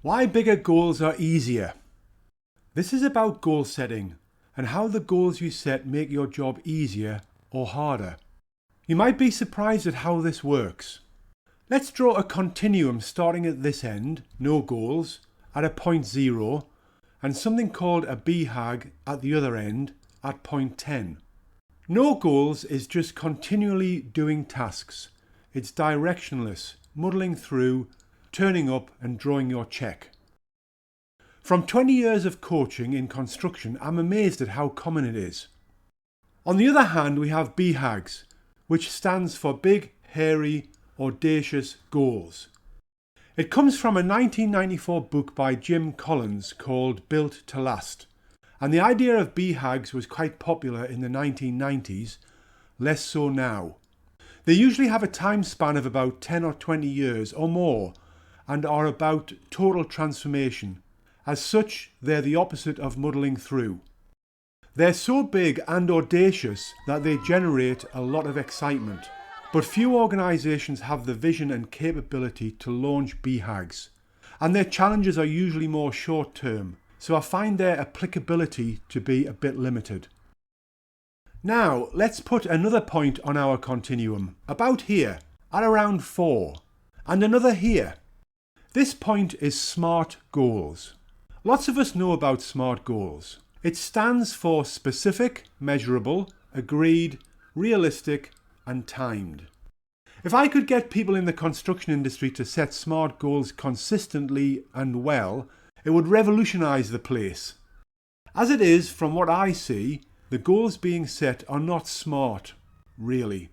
Why bigger goals are easier. This is about goal setting and how the goals you set make your job easier or harder. You might be surprised at how this works. Let's draw a continuum starting at this end, no goals, at a point 0, and something called a BHAG at the other end at point 10. No goals is just continually doing tasks. It's directionless, muddling through, turning up and drawing your check. From 20 years of coaching in construction, I'm amazed at how common it is. On the other hand, we have BHAGs, which stands for Big, Hairy, Audacious Goals. It comes from a 1994 book by Jim Collins called Built to Last, and the idea of BHAGs was quite popular in the 1990s, less so now. They usually have a time span of about 10 or 20 years or more and are about total transformation. As such, they're the opposite of muddling through. They're so big and audacious that they generate a lot of excitement. But few organisations have the vision and capability to launch BHAGs, and their challenges are usually more short term, so I find their applicability to be a bit limited. Now, let's put another point on our continuum, about here, at around 4, and another here. This point is SMART goals. Lots of us know about SMART goals. It stands for specific, measurable, agreed, realistic, and timed. If I could get people in the construction industry to set SMART goals consistently and well, it would revolutionise the place. As it is, from what I see, the goals being set are not smart, really.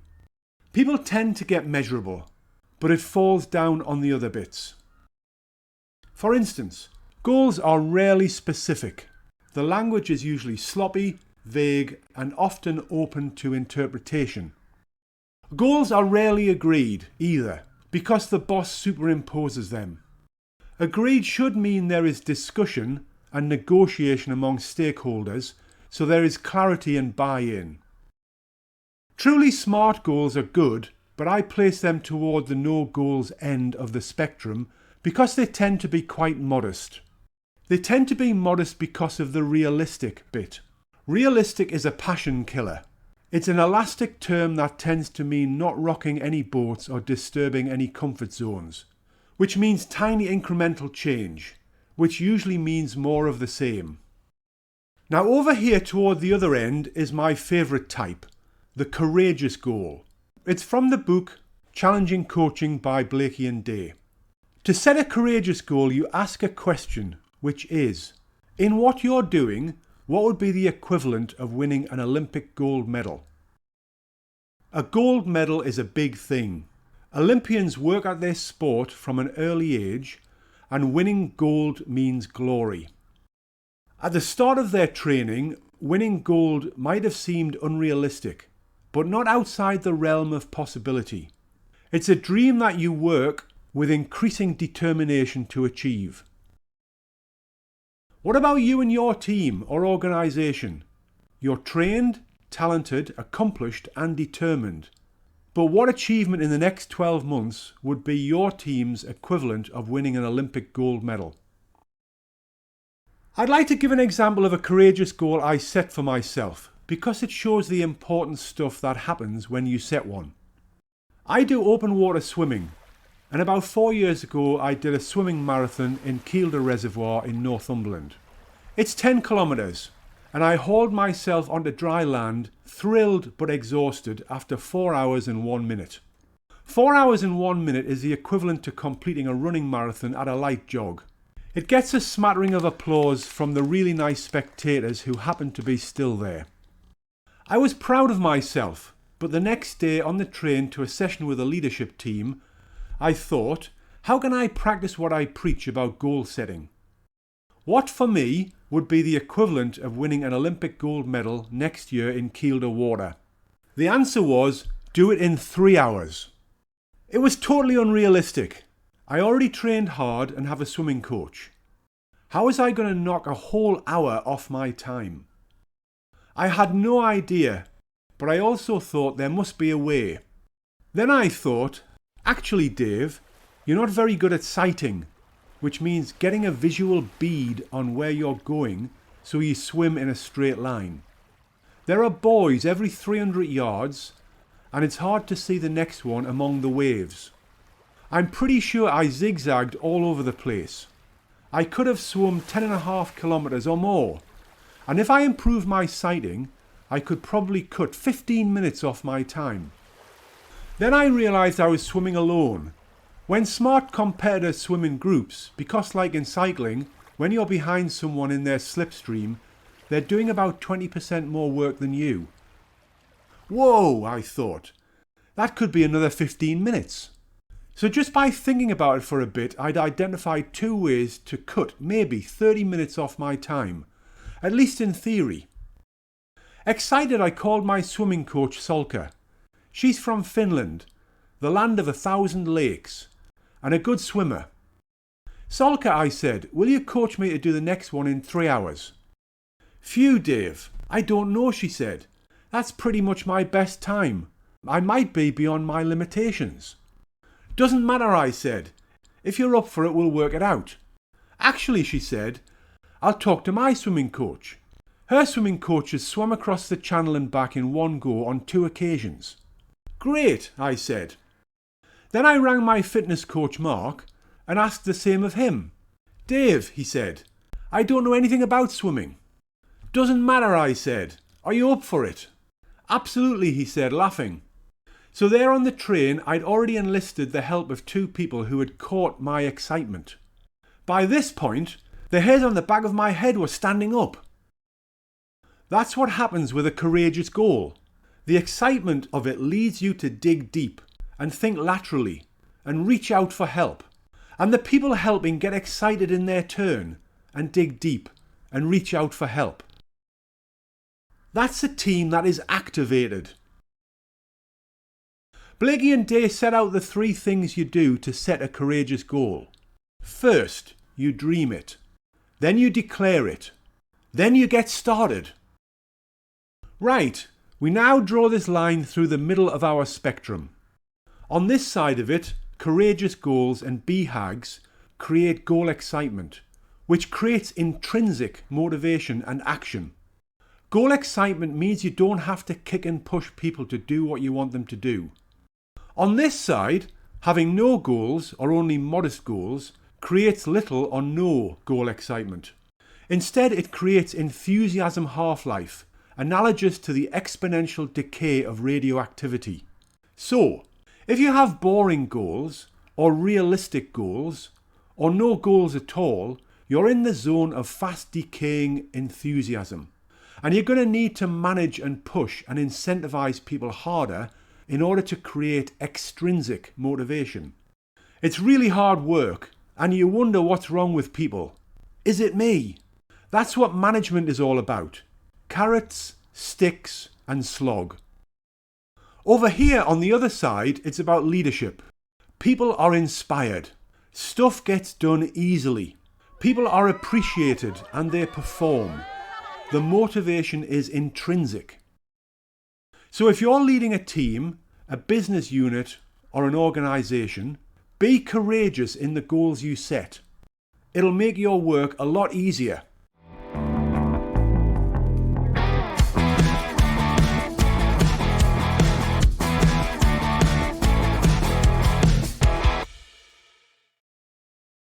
People tend to get measurable, but it falls down on the other bits. For instance, goals are rarely specific. The language is usually sloppy, vague, and often open to interpretation. Goals are rarely agreed either, because the boss superimposes them. Agreed should mean there is discussion and negotiation among stakeholders, so there is clarity and buy-in. Truly SMART goals are good, but I place them toward the no goals end of the spectrum because they tend to be quite modest. They tend to be modest because of the realistic bit. Realistic is a passion killer. It's an elastic term that tends to mean not rocking any boats or disturbing any comfort zones, which means tiny incremental change, which usually means more of the same. Now over here toward the other end is my favourite type, the courageous goal. It's from the book Challenging Coaching by Blakey and Day. To set a courageous goal, you ask a question, which is, in what you're doing, what would be the equivalent of winning an Olympic gold medal? A gold medal is a big thing. Olympians work at their sport from an early age, and winning gold means glory. At the start of their training, winning gold might have seemed unrealistic, but not outside the realm of possibility. It's a dream that you work with increasing determination to achieve. What about you and your team or organisation? You're trained, talented, accomplished and determined. But what achievement in the next 12 months would be your team's equivalent of winning an Olympic gold medal? I'd like to give an example of a courageous goal I set for myself because it shows the important stuff that happens when you set one. I do open water swimming, and about 4 years ago I did a swimming marathon in Kielder Reservoir in Northumberland. It's 10 kilometres, and I hauled myself onto dry land, thrilled but exhausted after 4 hours and 1 minute. 4 hours and 1 minute is the equivalent to completing a running marathon at a light jog. It gets a smattering of applause from the really nice spectators who happen to be still there. I was proud of myself, but the next day on the train to a session with a leadership team, I thought, how can I practice what I preach about goal setting? What for me would be the equivalent of winning an Olympic gold medal next year in Kielder water? The answer was, do it in 3 hours. It was totally unrealistic. I already trained hard and have a swimming coach. How was I going to knock a whole hour off my time? I had no idea, but I also thought there must be a way. Then I thought, actually, Dave, you're not very good at sighting. which means getting a visual bead on where you're going so you swim in a straight line. There are buoys every 300 yards, and it's hard to see the next one among the waves. I'm pretty sure I zigzagged all over the place. I could have swum 10.5 kilometres or more, and if I improve my sighting, I could probably cut 15 minutes off my time. Then I realised I was swimming alone. When smart competitors swim in groups, because like in cycling, when you're behind someone in their slipstream, they're doing about 20% more work than you. Whoa, I thought. That could be another 15 minutes. So just by thinking about it for a bit, I'd identified 2 ways to cut maybe 30 minutes off my time, at least in theory. Excited, I called my swimming coach Solka. She's from Finland, the land of 1,000 lakes, and a good swimmer. Solka, I said, will you coach me to do the next one in 3 hours? Phew, Dave, I don't know, she said. That's pretty much my best time. I might be beyond my limitations. Doesn't matter, I said. If you're up for it, we'll work it out. Actually, she said, I'll talk to my swimming coach. Her swimming coach has swum across the channel and back in one go on 2 occasions. Great, I said. Then I rang my fitness coach Mark and asked the same of him. Dave, he said, I don't know anything about swimming. Doesn't matter, I said. Are you up for it? Absolutely, he said, laughing. So there on the train, I'd already enlisted the help of 2 people who had caught my excitement. By this point, the hairs on the back of my head were standing up. That's what happens with a courageous goal. The excitement of it leads you to dig deep and think laterally and reach out for help. And the people helping get excited in their turn and dig deep and reach out for help. That's a team that is activated. Blakey and Day set out the 3 things you do to set a courageous goal. First, you dream it. Then you declare it. Then you get started. Right, we now draw this line through the middle of our spectrum. On this side of it, courageous goals and BHAGs create goal excitement, which creates intrinsic motivation and action. Goal excitement means you don't have to kick and push people to do what you want them to do. On this side, having no goals or only modest goals creates little or no goal excitement. Instead, it creates enthusiasm half-life, analogous to the exponential decay of radioactivity. So, if you have boring goals, or realistic goals, or no goals at all, you're in the zone of fast decaying enthusiasm. And you're going to need to manage and push and incentivize people harder in order to create extrinsic motivation. It's really hard work, and you wonder what's wrong with people. Is it me? That's what management is all about. Carrots, sticks, and slog. Over here on the other side, it's about leadership. People are inspired. Stuff gets done easily. People are appreciated and they perform. The motivation is intrinsic. So if you're leading a team, a business unit, or an organisation, be courageous in the goals you set. It'll make your work a lot easier.